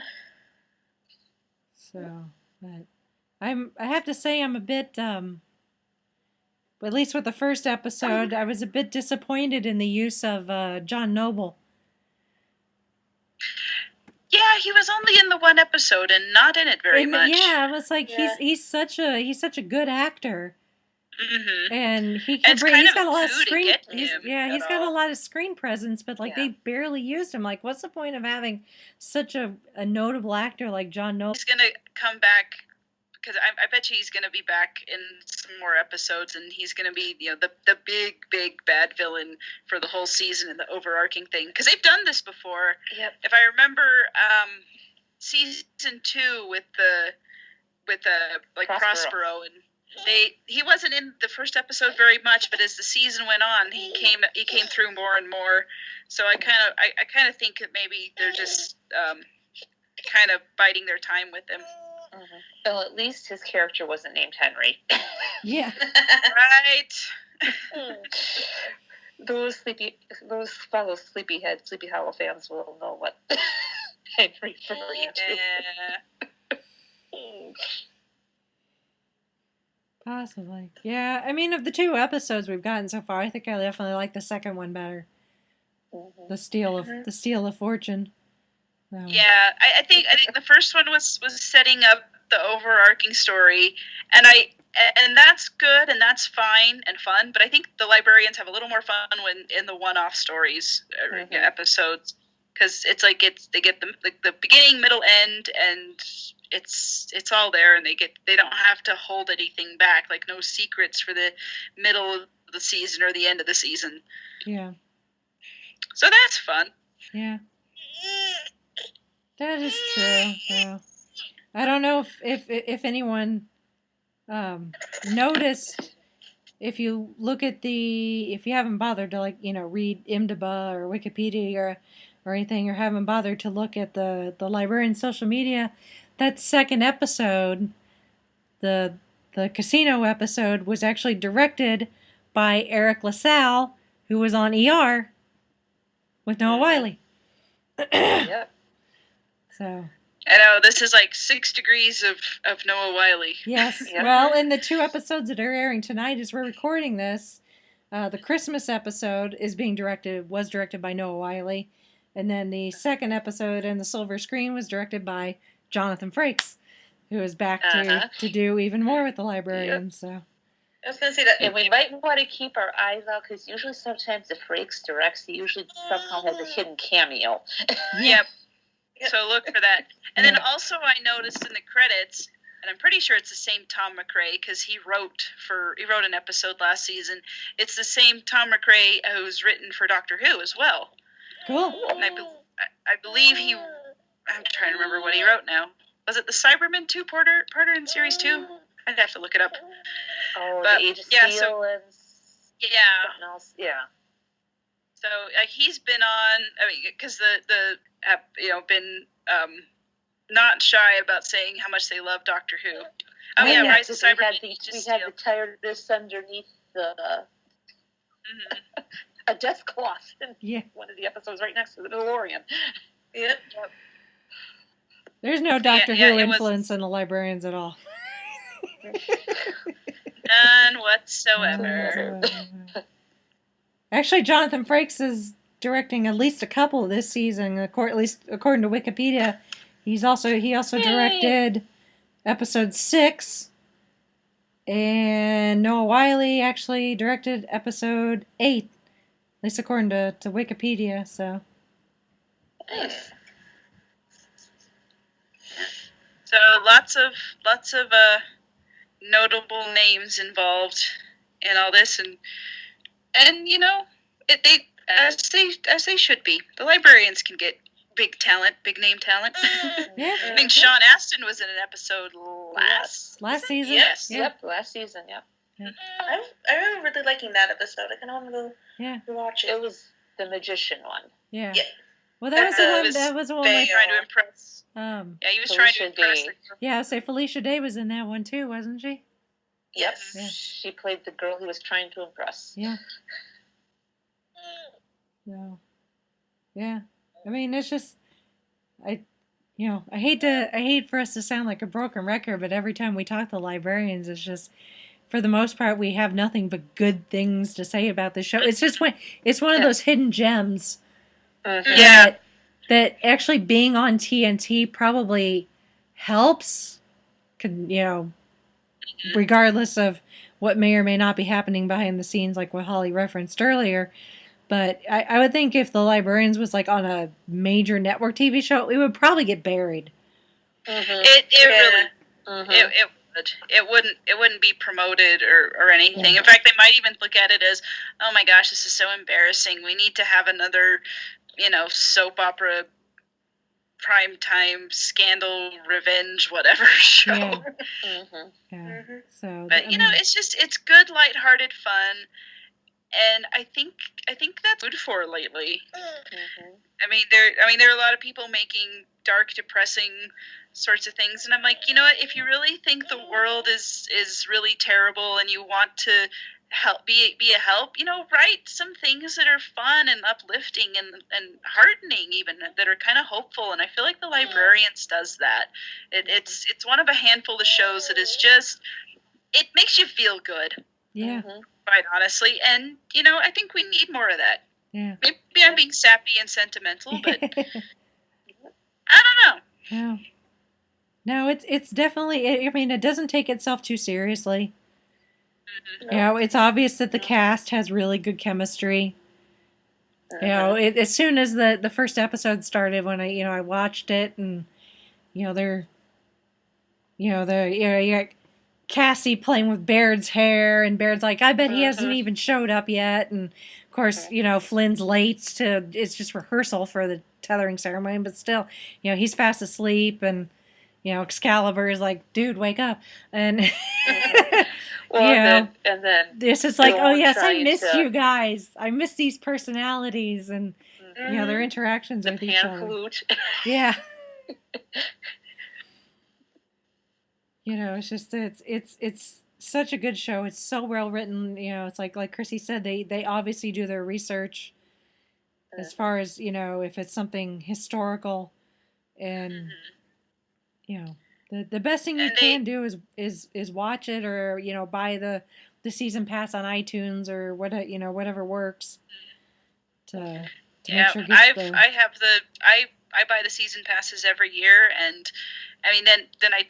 So, but I have to say I'm a bit, at least with the first episode, I was a bit disappointed in the use of John Noble. Yeah, he was only in the 1 episode and not in it very much. Yeah, I was like, he's such a good actor. And he's got a lot of screen. He's got a lot of screen presence, but they barely used him. Like, what's the point of having such a notable actor like John Noble? He's gonna come back because I bet you he's gonna be back in some more episodes, and he's gonna be the big bad villain for the whole season and the overarching thing. Because they've done this before. Yep. If I remember, season 2 with Prospero and. He wasn't in the first episode very much, but as the season went on, he came through more and more. So I kind of think that maybe they're just kind of biding their time with him. Well, at least his character wasn't named Henry. Yeah. Right. Those fellow Sleepy Hollow fans will know what I'm referring to. Possibly. Yeah, I mean, of the 2 episodes we've gotten so far, I think I definitely like the second one better. Mm-hmm. The Steal of Fortune. Yeah, I think the first one was setting up the overarching story, and that's good and that's fine and fun. But I think the Librarians have a little more fun when in the one-off stories episodes, because it's like they get the beginning, middle, end, and it's all there, and they don't have to hold anything back, like no secrets for the middle of the season or the end of the season. Yeah. So that's fun. Yeah. That is true. So, I don't know if anyone noticed, if you look at if you haven't bothered to read IMDb or Wikipedia or anything, or haven't bothered to look at the Librarian social media, that second episode, the casino episode, was actually directed by Eric LaSalle, who was on ER with Noah Wiley. Yep. So. I know, this is like 6 degrees of Noah Wiley. Yes. Yep. Well, in the 2 episodes that are airing tonight as we're recording this, the Christmas episode was directed by Noah Wiley, and then the second episode in the Silver Screen was directed by Jonathan Frakes, who is back to do even more with the Librarians. So. I was going to say that. And we might want to keep our eyes out, because usually sometimes if Frakes directs, he usually somehow has a hidden cameo. Yep. So look for that. And then also I noticed in the credits, and I'm pretty sure it's the same Tom McRae, because he wrote an episode last season. It's the same Tom McRae who's written for Doctor Who as well. Cool. And I believe I'm trying to remember what he wrote now. Was it the Cybermen 2-parter in series 2? I'd have to look it up. Oh, but, the Age of Steel and something else. Yeah. So he's been on. I mean, because been not shy about saying how much they love Doctor Who. Oh yeah, Rise of Cybermen. We had the tiredness underneath a desk cloth in one of the episodes right next to the DeLorean. Yep. There's no Doctor Who influence in the Librarians at all. None whatsoever. Actually, Jonathan Frakes is directing at least a couple this season, at least according to Wikipedia. He also directed episode 6, and Noah Wiley actually directed episode 8, at least according to Wikipedia. So. Nice. So lots of notable names involved in all this, and as they should be. The Librarians can get big name talent. Yeah. I think Sean Astin was in an episode last season. Yes. Yep. Last season. Yep. I remember really liking that episode. I kind of want to go watch it. It was the magician one. Yeah. Yeah. Well, that was the one. Trying to impress. He was trying to impress. Yeah, Felicia Day was in that one too, wasn't she? Yep. Yeah. She played the girl he was trying to impress. Yeah. No. Yeah. I mean, it's just, I hate for us to sound like a broken record, but every time we talk to Librarians, it's just, for the most part, we have nothing but good things to say about the show. It's just one of those hidden gems. Yeah. That actually being on TNT probably helps, regardless of what may or may not be happening behind the scenes, like what Holly referenced earlier. But I would think if the Librarians was like on a major network TV show, it would probably get buried. It wouldn't be promoted or anything. In fact, they might even look at it as, oh my gosh, this is so embarrassing. We need to have another, soap opera, primetime scandal, revenge, whatever show. Yeah. So, but it's good, lighthearted fun. And I think that's good for lately. I mean, there are a lot of people making dark, depressing sorts of things, and I'm like, you know what? If you really think the world is really terrible, and you want to help, be a help, write some things that are fun and uplifting and heartening, even, that are kind of hopeful. And I feel like the Librarians does that. It's one of a handful of shows that is just it makes you feel good. Yeah. Quite honestly, and I think we need more of that. Yeah. Maybe I'm being sappy and sentimental, but I don't know. No, it's definitely. I mean, it doesn't take itself too seriously. It's obvious that the cast has really good chemistry. As soon as the first episode started, when I watched it, and you got Cassie playing with Baird's hair, and Baird's like, I bet he hasn't even showed up yet, and of course, Flynn's late it's just rehearsal for the tethering ceremony, but still, he's fast asleep, and Excalibur is like, dude, wake up, and and then this is like, oh yes, I miss you guys. I miss these personalities, and their interactions with each other. Flute. Yeah. It's just it's such a good show. It's so well written. It's like Chrissy said, they obviously do their research as far as if it's something historical, and the best thing you can do is watch it, or buy the season pass on iTunes, or whatever works to make sure it gets I buy the season passes every year, and I mean then I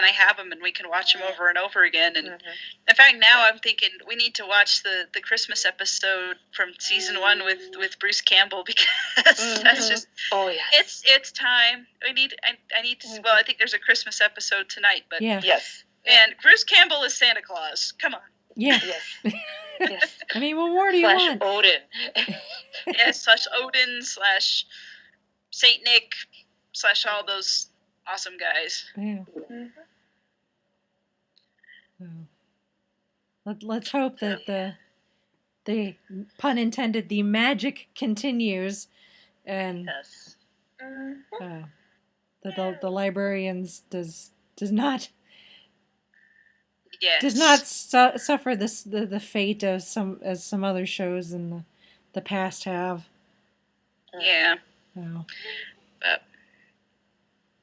have them, and we can watch them over and over again. And in fact, now I'm thinking we need to watch the Christmas episode from season 1 with Bruce Campbell, because that's just it's time. I need to. Well, I think there's a Christmas episode tonight, but yes, and Bruce Campbell is Santa Claus. Come on. Yeah. Yes. I mean, what more do you want? Odin. Yes, / Odin / Saint Nick / all those awesome guys. Yeah. Let's hope that the pun intended, the magic continues, and that the Librarians does not suffer the fate of some other shows in the past have. Yeah. Oh. But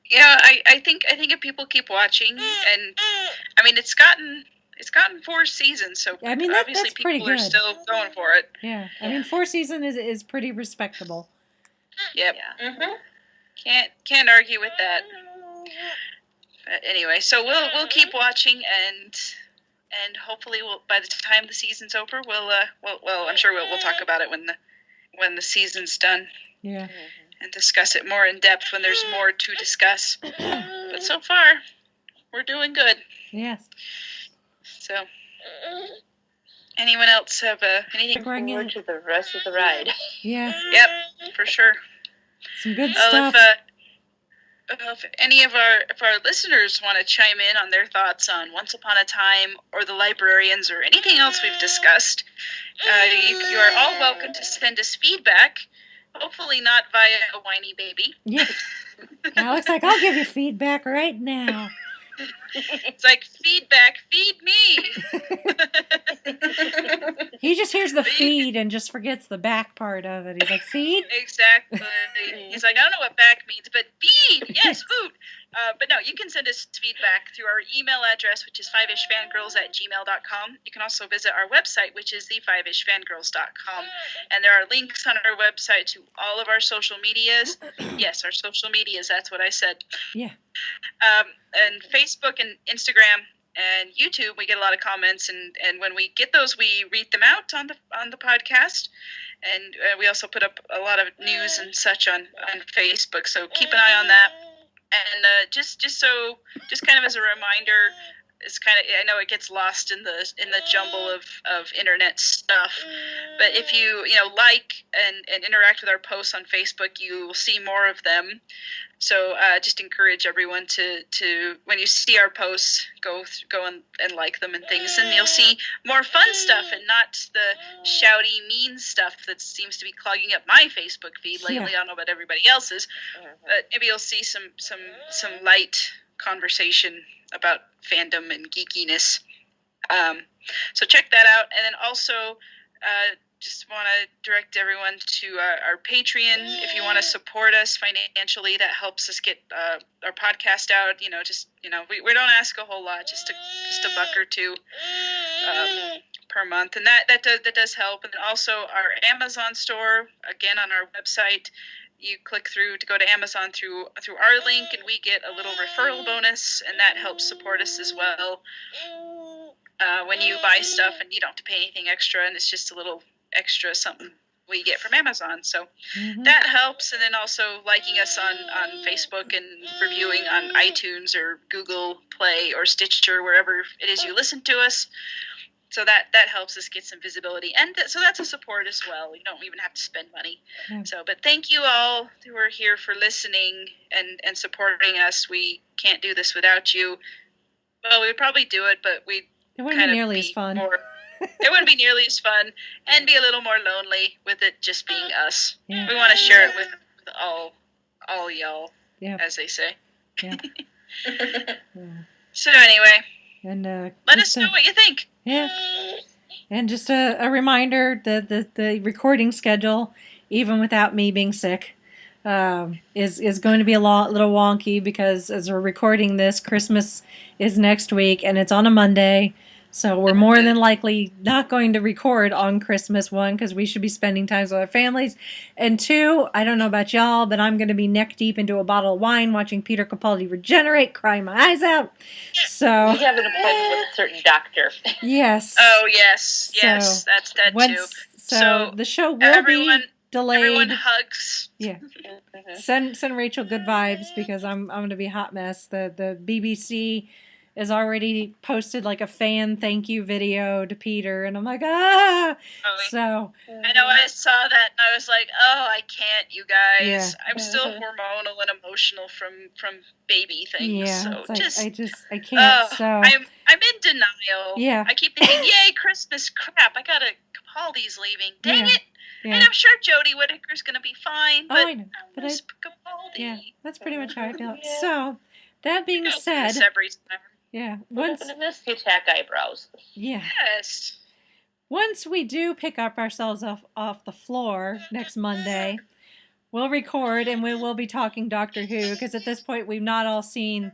yeah, I think if people keep watching, and I mean it's gotten 4 seasons, so I mean obviously that's pretty people are good. still going for it. Yeah, I mean 4 seasons is pretty respectable. Yep. Yeah. Can't argue with that. But anyway, so we'll keep watching, and hopefully by the time the season's over, well I'm sure we'll talk about it when the season's done. Yeah. And discuss it more in depth when there's more to discuss. But so far, we're doing good. Yes. So, anyone else have anything? Looking forward to the rest of the ride. Yeah. Yep, for sure. Some good stuff. If any of our listeners want to chime in on their thoughts on Once Upon a Time or the Librarians or anything else we've discussed, you are all welcome to send us feedback. Hopefully not via a whiny baby. Yeah. Alex, like, I'll give you feedback right now. It's like, feedback, feed me. He just hears the feed and just forgets the back part of it. He's like, feed? Exactly. He's like, I don't know what back means, but feed, yes, food. But no, you can send us feedback through our email address, which is 5ishfangirls@gmail.com. You can also visit our website, which is the5ishfangirls.com. And there are links on our website to all of our social medias. Yes, our social medias, that's what I said. Yeah. And Facebook and Instagram and YouTube, we get a lot of comments, and when we get those, we read them out on the podcast. And we also put up a lot of news and such on Facebook, so keep an eye on that. And just kind of as a reminder, it's kind of, I know it gets lost in the jumble of internet stuff, but if you like and interact with our posts on Facebook, you will see more of them. So just encourage everyone to when you see our posts, go and like them and things, and you'll see more fun stuff and not the shouty, mean stuff that seems to be clogging up my Facebook feed lately. Yeah. I don't know about everybody else's, but maybe you'll see some light conversation about fandom and geekiness. So check that out, and then also just want to direct everyone to our Patreon. If you want to support us financially, that helps us get our podcast out. We don't ask a whole lot, just a buck or two per month, and that does help. And also our Amazon store, again on our website. You click through to go to Amazon through our link, and we get a little referral bonus, and that helps support us as well. When you buy stuff and you don't have to pay anything extra, and it's just a little extra something we get from Amazon, so that helps. And then also liking us on Facebook and reviewing on iTunes or Google Play or Stitcher, wherever it is you listen to us. So that helps us get some visibility, and so that's a support as well. You don't even have to spend money. So, but thank you all who are here for listening and supporting us. We can't do this without you. Well, we would probably do it, but it wouldn't be nearly as fun. It wouldn't be nearly as fun, and be a little more lonely with it just being us. Yeah. We want to share it with all y'all, as they say. Yeah. So anyway, and let us know what you think. Yeah. And just a reminder that the recording schedule, even without me being sick, is going to be a little wonky, because as we're recording this, Christmas is next week, and it's on a Monday. So we're more than likely not going to record on Christmas, one, because we should be spending time with our families. And two, I don't know about y'all, but I'm going to be neck deep into a bottle of wine watching Peter Capaldi regenerate, crying my eyes out. So we have an appointment with a certain doctor. Yes. Oh, yes. Yes, so that's that too. So the show will be delayed. Everyone hugs. Yeah. Send Rachel good vibes, because I'm going to be a hot mess. The BBC has already posted like a fan thank you video to Peter, and I'm like, So I know, I saw that, and I was like, I can't, you guys. Yeah. I'm still hormonal and emotional from baby things. Yeah, so I can't. So I'm in denial. Yeah. I keep thinking, yay, Christmas, crap, I gotta, Capaldi's leaving. Dang it. Yeah. And I'm sure Jodie Whittaker's gonna be fine, but I know. But Capaldi. Yeah, that's pretty much how I feel. Yeah. So that being said, yeah. Once you attack eyebrows. Yeah. Yes. Once we do pick up ourselves off the floor next Monday, we'll record, and we will be talking Doctor Who, because at this point we've not all seen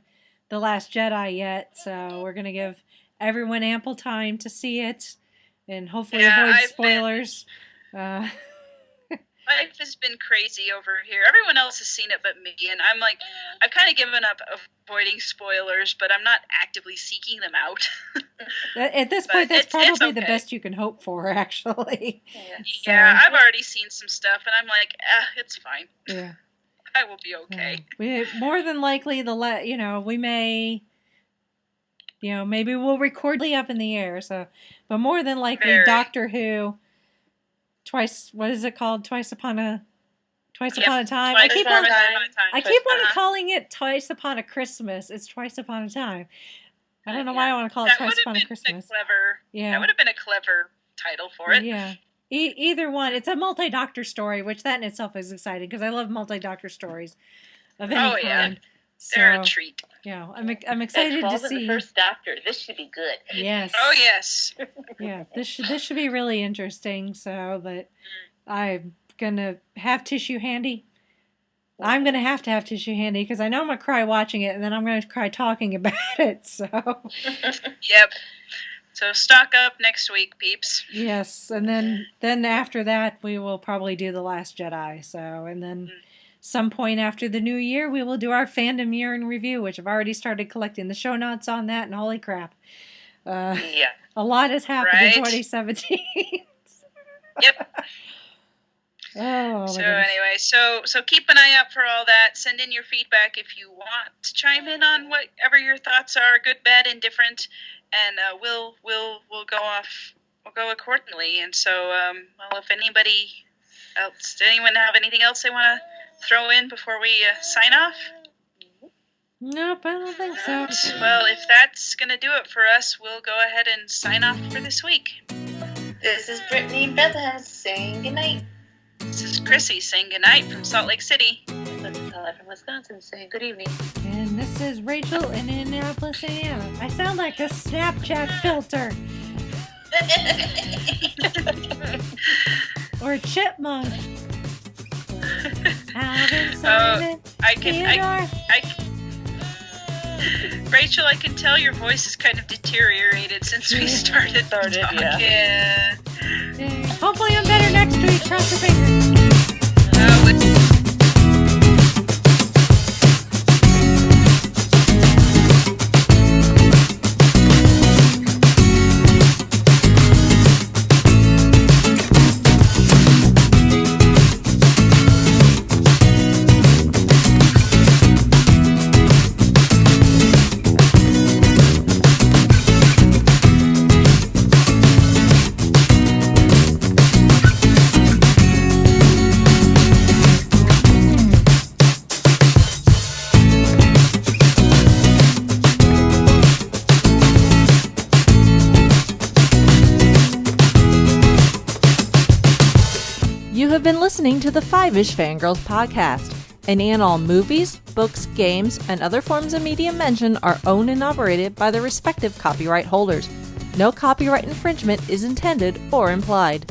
The Last Jedi yet, so we're going to give everyone ample time to see it and hopefully avoid spoilers. Life has been crazy over here. Everyone else has seen it but me, and I'm like, I've kind of given up avoiding spoilers, but I'm not actively seeking them out. At this point, that's probably the best you can hope for, actually. Yeah, I've already seen some stuff, and I'm like, it's fine. Yeah, I will be okay. We more than likely we may, maybe we'll record up in the air. So, but more than likely, Doctor Who. What is it called? Twice upon a time. I keep on calling it Twice Upon a Christmas. It's Twice Upon a Time. I don't know why I want to call it Twice Upon a Christmas. That would have been a clever title for it. Yeah. Either one. It's a multi-doctor story, which that in itself is exciting, because I love multi-doctor stories of any kind. Yeah. They're a treat. Yeah, I'm excited to see the first Doctor. This should be good. Yes. Oh yes. Yeah, this should be really interesting. So, but I'm gonna have tissue handy. I'm gonna have to have tissue handy, because I know I'm gonna cry watching it, and then I'm gonna cry talking about it. So. Yep. So stock up next week, peeps. Yes, and then after that we will probably do The Last Jedi. So, and then. Some point after the new year, we will do our fandom year in review, which I've already started collecting the show notes on that, and holy crap. A lot has happened in 2017. Yep. Oh, so anyway, so keep an eye out for all that. Send in your feedback if you want to chime in on whatever your thoughts are, good, bad, indifferent, and we'll go off. We'll go accordingly. And so, if anyone have anything else they want to throw in before we sign off? Nope, I don't think so. Well, if that's going to do it for us, we'll go ahead and sign off for this week. This is Brittany in Bethlehem saying goodnight. This is Chrissy saying goodnight from Salt Lake City. This is Ella from Wisconsin saying good evening. And this is Rachel in Indianapolis, Indiana. I sound like a Snapchat filter. Or a chipmunk. Alvin, Simon, Rachel, I can tell your voice has kind of deteriorated since we started talking. Yeah. Hopefully I'm better next week. Cross your fingers. You have been listening to the Five-ish Fangirls podcast. Any and all movies, books, games, and other forms of media mentioned are owned and operated by the respective copyright holders. No copyright infringement is intended or implied.